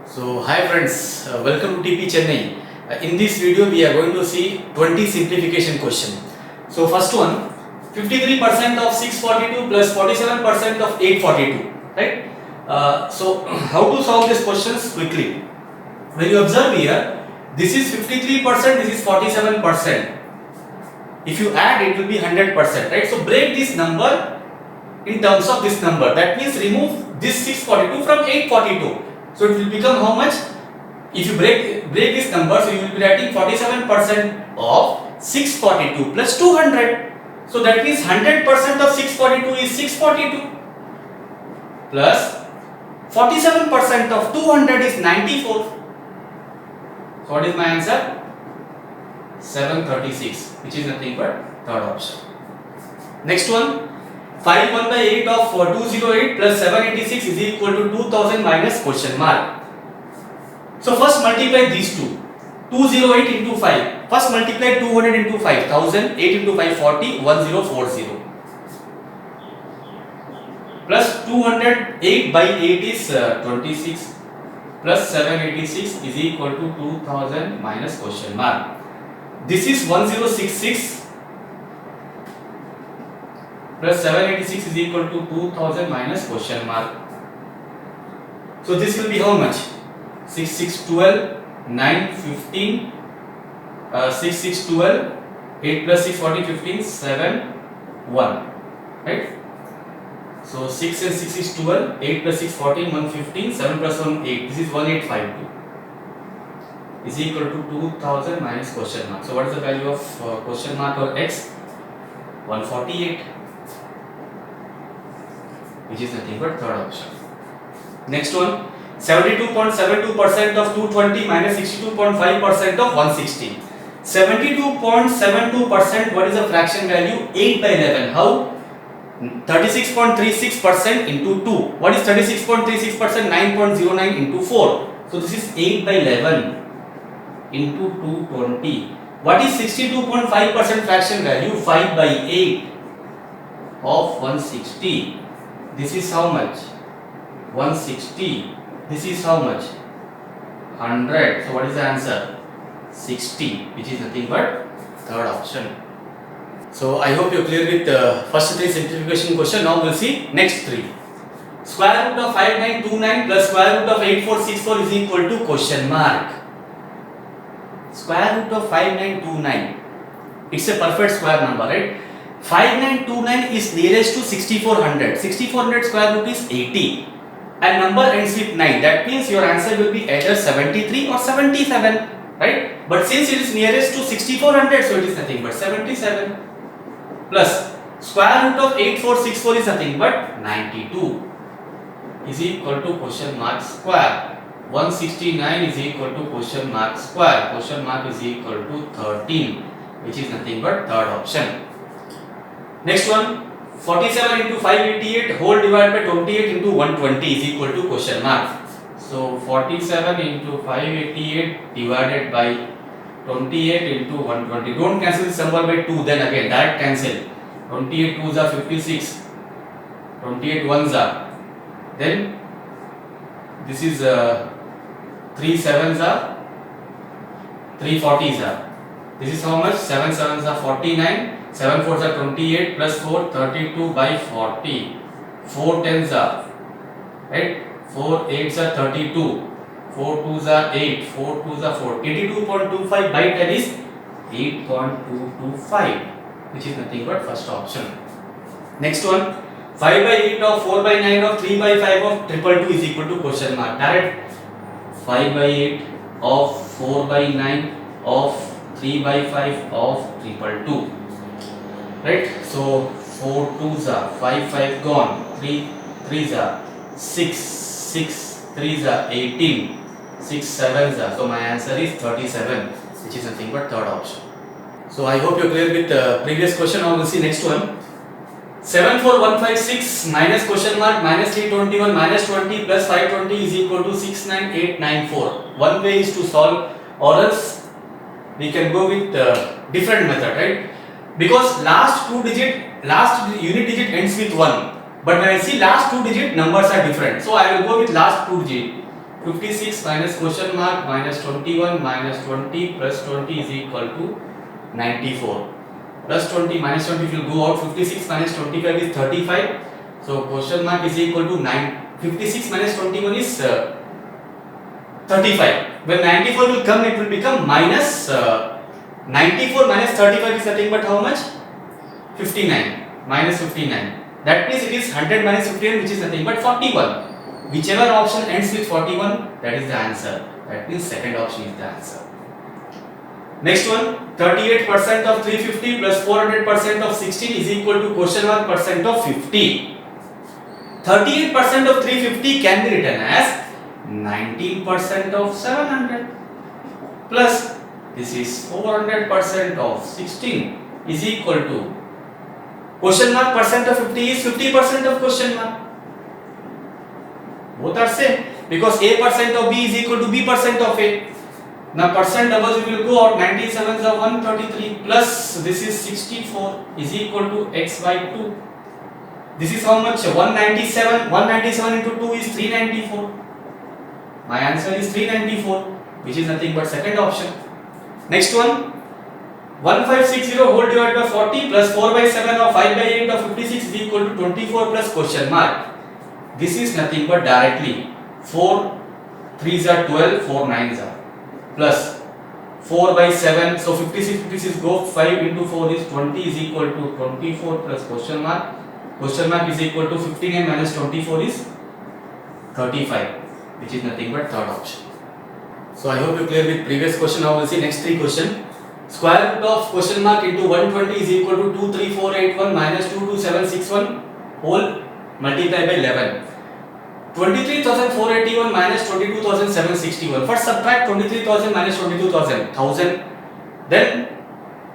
So hi friends, welcome to TP Chennai. In this video we are going to see 20 simplification question. So first one, 53% of 642 plus 47% of 842, right? So how to solve these questions quickly? When you observe here, this is 53%, this is 47%. If you add, it will be 100%, right? So break this number in terms of this number. That means remove this 642 from 842. So it will become how much? If you break this number, so you will be writing 47% of 642 plus 200. So that means 100% of 642 is 642 plus 47% of 200 is 94. So what is my answer? 736, which is nothing but third option. Next one, 5 1 by 8 of 208 plus 786 is equal to 2000 minus question mark. So first multiply these two. 208 into 5. First multiply 200 into 5. 1000. 8 into 5 40. 1040. Plus 208 by 8 is 26. Plus 786 is equal to 2000 minus question mark. This is 1066. Plus 786 is equal to 2000 minus question mark. So this will be how much? 6 6 12, 9 15, 6 6 12, 8 plus 6 40 15, 7 1, right? So 6 and 6 is 12, 8 plus 6 14, 1 15, 7 plus 1 8. This is 1852 is equal to 2000 minus question mark. So what is the value of question mark or x? 148, which is nothing but third option. Next one, 72.72% of 220 minus 62.5% of 160. 72.72%, what is the fraction value? 8 by 11. How? 36.36% into 2. What is 36.36%? 9.09 into 4. So this is 8 by 11 into 220. What is 62.5% fraction value? 5 by 8 of 160. This is how much? 160. This is how much? 100. So what is the answer? 60, which is nothing but third option. So I hope you are clear with the first three simplification question. Now we will see next three. Square root of 5929 plus square root of 8464 is equal to question mark. Square root of 5929. It's a perfect square number, right? 5929 is nearest to 6400. 6400 square root is 80. And number ends with 9. That means your answer will be either 73 or 77. Right? But since it is nearest to 6400, so it is nothing but 77. Plus square root of 8464 is nothing but 92. Is equal to question mark square. 169 is equal to question mark square. Question mark is equal to 13. Which is nothing but third option. Next one, 47 into 588 whole divided by 28 into 120 is equal to question mark. So 47 into 588 divided by 28 into 120. Don't cancel this number by 2, then again direct cancel. 28 2s are 56. 28 1s are. Then this is 3 7s are 3 40s are. This is how much? 7 7s are 49. 7 4s are 28 plus 4 32 by 40. 4 10s are, right? 4 8s are 32. 4 2s are 8. 4 2s are 4. 82.25 by 10 is 8.225, which is nothing but first option. Next one, 5 by 8 of 4 by 9 of 3 by 5 of 222 is equal to question mark. Direct 5 by 8 of 4 by 9 of 3 by 5 of 222. Right? So 4 2s are 5 5 gone. 3 3s are 6 6 3s are 18. 6 7s are. So my answer is 37, which is nothing but third option. So I hope you are clear with the previous question. Now we'll see next one. 74156 minus question mark minus 321 minus 20 plus 520 is equal to 69894. One way is to solve, or else we can go with different method, right? Because last unit digit ends with 1, but when I see last two digit, numbers are different, so I will go with last two digit. 56 minus question mark minus 21 minus 20 plus 20 is equal to 94. Plus 20 minus 20 will go out. 56 minus 25 is 35. So question mark is equal to 9. 56 minus 21 is 35. When 94 will come, it will become minus 94 minus 35 is nothing but how much? 59. Minus 59. That means it is 100 minus 59, which is nothing but 41. Whichever option ends with 41, that is the answer. That means second option is the answer. Next one, 38% of 350 plus 400% of 16 is equal to question mark percent of 50. 38% of 350 can be written as 19% of 700 plus this is 400% of 16 is equal to question mark percent of 50 is 50% of question mark. Both are same because a percent of b is equal to b percent of a. Now percent doubles will go out. 97 is 133 plus this is 64 is equal to x by 2. This is how much? 197. 197 into 2 is 394. My answer is 394, which is nothing but second option. Next one, 1560 whole divided by 40 plus 4 by 7 or 5 by 8 of 56 is equal to 24 plus question mark. This is nothing but directly 4 3s are 12, 4 9s are plus 4 by 7. So 56 go 5 into 4 is 20 is equal to 24 plus question mark. Question mark is equal to 59 minus 24 is 35, which is nothing but third option. So I hope you clear with previous question. Now we will see next three question. Square root of question mark into 120 is equal to 23481 minus 22761 whole multiplied by 11. 23,481 minus 22,761. First subtract 23,000 minus 22,000. 1000. Then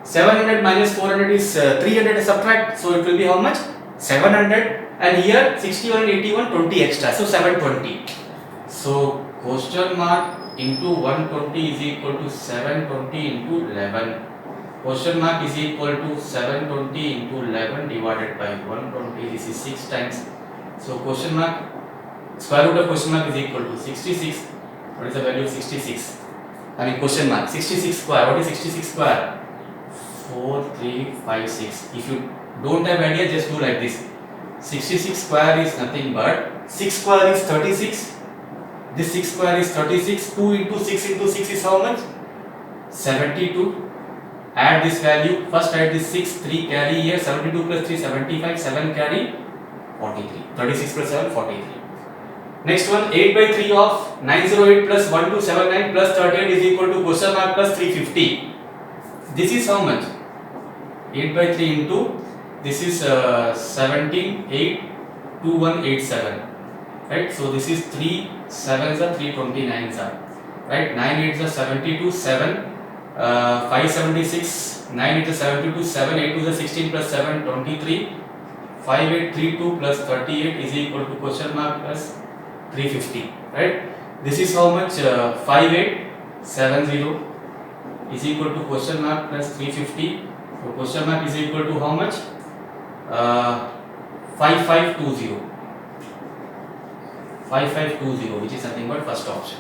700 minus 400 is 300 subtract. So it will be how much? 700. And here 61 and 81 20 extra. So 720. So question mark into 120 is equal to 720 into 11. Question mark is equal to 720 into 11 divided by 120. This is 6 times. So question mark, square root of question mark is equal to 66. What is the value of 66? I mean question mark. 66 square. What is 66 square? 4356. If you don't have idea, just do like this. 66 square is nothing but 6 square is 36. This 6 square is 36. 2 into 6 into 6 is how much? 72. Add this value. First add this 6. 3 carry here. 72 plus 3 75. 7 carry 43. 36 plus 7 43. Next one, 8 by 3 of 908 plus 1279 plus 38 is equal to question mark plus 350. This is how much? 8 by 3 into this is 17 8 2187. Right, so this is 3 7s are 329s are, right, 9 8s are 72, 7 576, 9 8 is 72, 7 8 2 is 16 plus 7 23, 5 8 3 2 plus 38 is equal to question mark plus 350. Right, this is how much? 5870 is equal to question mark plus 350. So question mark is equal to how much? 5520. 5520, which is nothing but first option.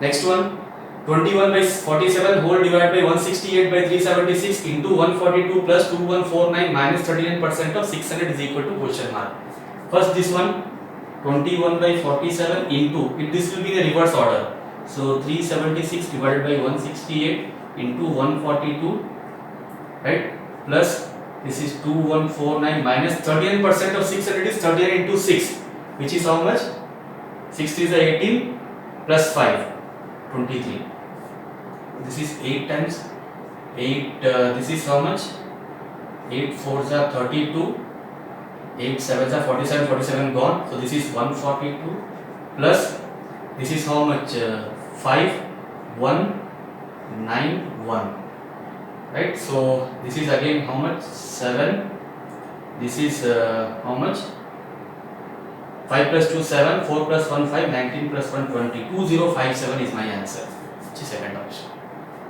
Next one, 21 by 47 whole divided by 168 by 376 into 142 plus 2149 minus 39% of 600 is equal to question mark. First this one, 21 by 47 into, this will be the reverse order. So 376 divided by 168 into 142, right, plus this is 2149 minus 39% of 600 is 39 into 6, which is how much? 60 is 18 plus 5, 23. This is 8 times 8. This is how much? 8 4s are 32. 8 7s are 47. 47 gone. So this is 142 plus this is how much? 5191. Right. So this is again how much? 7. This is how much? 5 plus 2 7, 4 plus 1 5, 19 plus 1 20. 2057 is my answer, which is second option.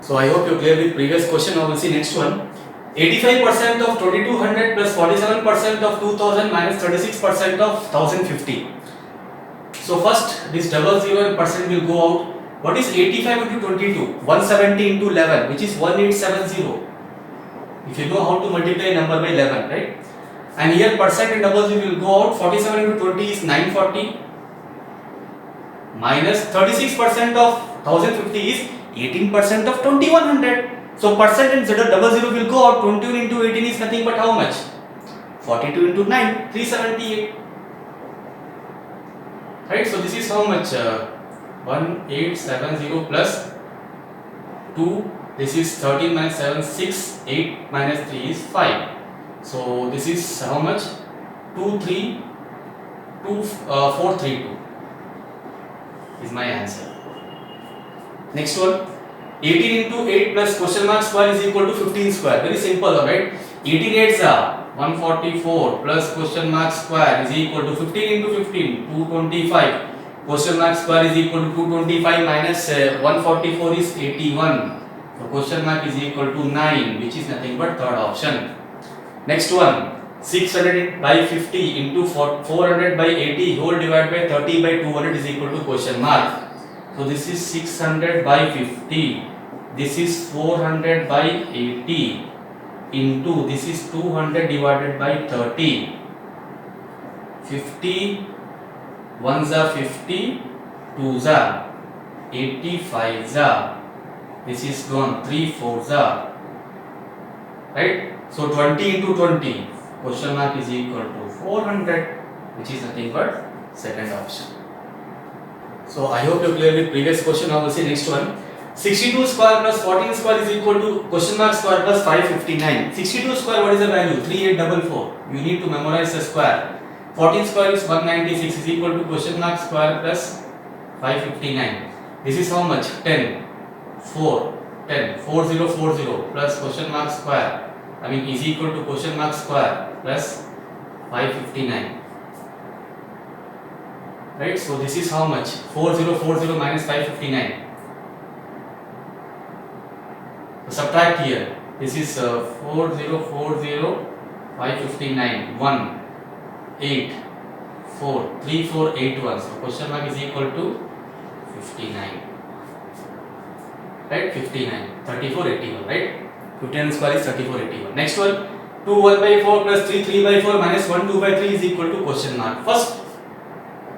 So I hope you clear with previous question. Now we'll see next one. 85% of 2200 plus 47% of 2000 minus 36% of 1050. So first this double zero and percent will go out. What is 85 into 22? 170 into 11, which is 1870. If you know how to multiply number by 11, right? And here percent and double zero will go out. 47 into 20 is 940 minus 36% of 1050 is 18% of 2100. So percent and double zero will go out. 21 into 18 is nothing but how much? 42 into 9, 378. Right? So this is how much? 1870 plus 2. This is 13 minus 7, 6. 8 minus 3 is 5. So this is how much? 432 is my answer. Next one. 18 into 8 plus question mark square is equal to 15 square. Very simple, right? 18 8s are 144 plus question mark square is equal to 15 into 15, 225. Question mark square is equal to 225 minus 144 is 81. So question mark is equal to 9, which is nothing but third option. Next one. 600 by 50 into 400 by 80 whole divided by 30 by 200 is equal to question mark. So this is 600 by 50. This is 400 by 80 into this is 200 divided by 30. 50 1s are 50, 2s are 85s are. This is gone 3 4s are. Right? So 20 into 20. Question mark is equal to 400, which is nothing but second option. So I hope you clear with previous question. Now we'll see next one. 62 square plus 14 square is equal to question mark square plus 559. 62 square, what is the value? 3844. You need to memorize the square. 14 square is 196 is equal to question mark square plus 559. This is how much? 10 4 10 4040 plus question mark square is equal to question mark square plus 559. Right? So this is how much? 4040 minus 559. So subtract here. This is 4040 559 1 8 4 3481. So question mark is equal to 59. Right? 59 3481. Right? 59 square is 3481. Next one. 2 1 by 4 plus 3 3 by 4 minus 1 2 by 3 is equal to question mark. First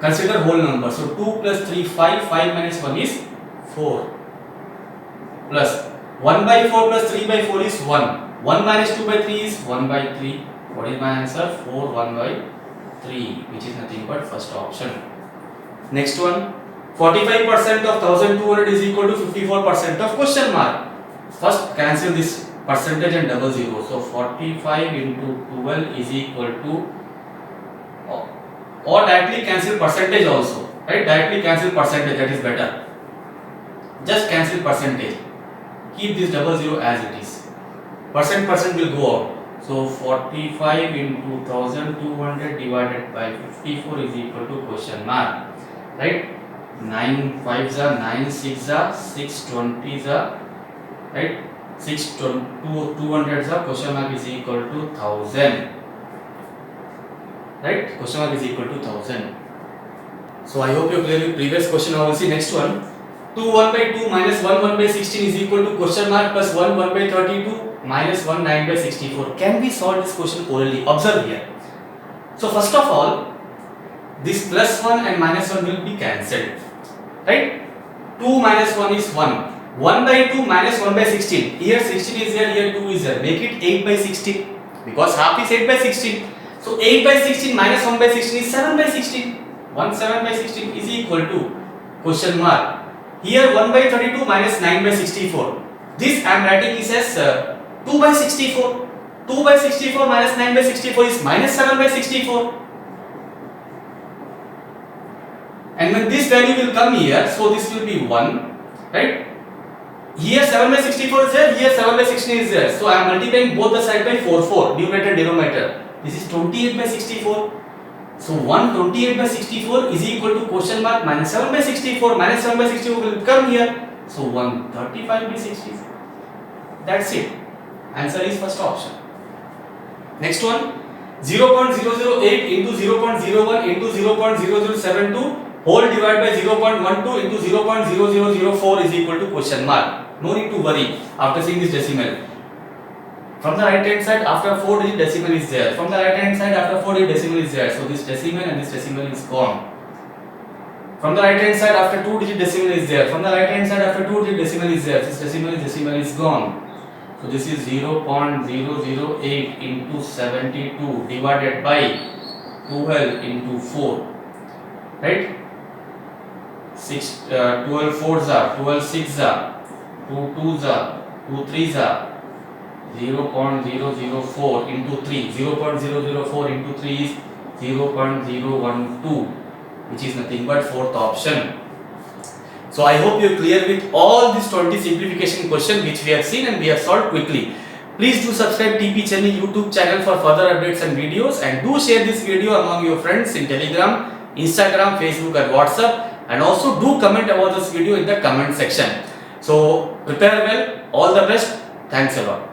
consider whole number. So 2 plus 3 5 minus 1 is 4 plus 1 by 4 plus 3 by 4 is 1. 1 minus 2 by 3 is 1 by 3. What is my answer? 4 1 by 3, which is nothing but first option. Next one. 45% of 1200 is equal to 54% of question mark. First cancel this percentage and double zero. So 45 into 12 is equal to, or directly cancel percentage also. Right? Directly cancel percentage, that is better. Just cancel percentage. Keep this double zero as it is. Percent will go out. So 45 into 1200 divided by 54 is equal to question mark. Right? 9 5s are 9 6s are 6 20s are. Right? 6 200s are. Question mark is equal to 1000. Right? Question mark is equal to 1000. So I hope you clear with previous question. Now we'll see next one. 2 1 by 2 minus 1 1 by 16 is equal to question mark plus 1 1 by 32 minus 1 9 by 64. Can we solve this question orally? Observe here. So first of all, this plus 1 and minus 1 will be cancelled. Right? 2 minus 1 is 1. 1 by 2 minus 1 by 16. Here 16 is here, here 2 is here. Make it 8 by 16. Because half is 8 by 16. So 8 by 16 minus 1 by 16 is 7 by 16. 1 7 by 16 is equal to question mark. Here 1 by 32 minus 9 by 64. This I am writing is as 2 by 64. 2 by 64 minus 9 by 64 is minus 7 by 64. And when this value will come here, so this will be 1. Right? Here 7 by 64 is there, here 7 by 16 is there. So I am multiplying both the side by 4 numerator denominator. This is 28 by 64. So 128 by 64 is equal to question mark minus 7 by 64. Minus 7 by 64 will come here. So 135 by 64. That's it. Answer is first option. Next one. 0.008 into 0.01 into 0.0072 Whole divided by 0.12 into 0.0004 is equal to question mark. No need to worry after seeing this decimal. From the right hand side, after 4 digit decimal is there. From the right hand side, after 4 digit decimal is there. So this decimal and this decimal is gone. From the right hand side, after 2 digit decimal is there. From the right hand side, after 2 digit decimal is there. This decimal is gone. So this is 0.008 into 72 divided by 12 into 4. Right? 12 4s are, 12 6s are, 2 2s are, 2 3s are, 0.004 into 3. 0.004 into 3 is 0.012, which is nothing but fourth option. So I hope you are clear with all these 20 simplification questions which we have seen and we have solved quickly. Please do subscribe TP Chennai YouTube channel for further updates and videos, and do share this video among your friends in Telegram, Instagram, Facebook and WhatsApp, and also do comment about this video in the comment section. So prepare well, all the best, thanks a lot.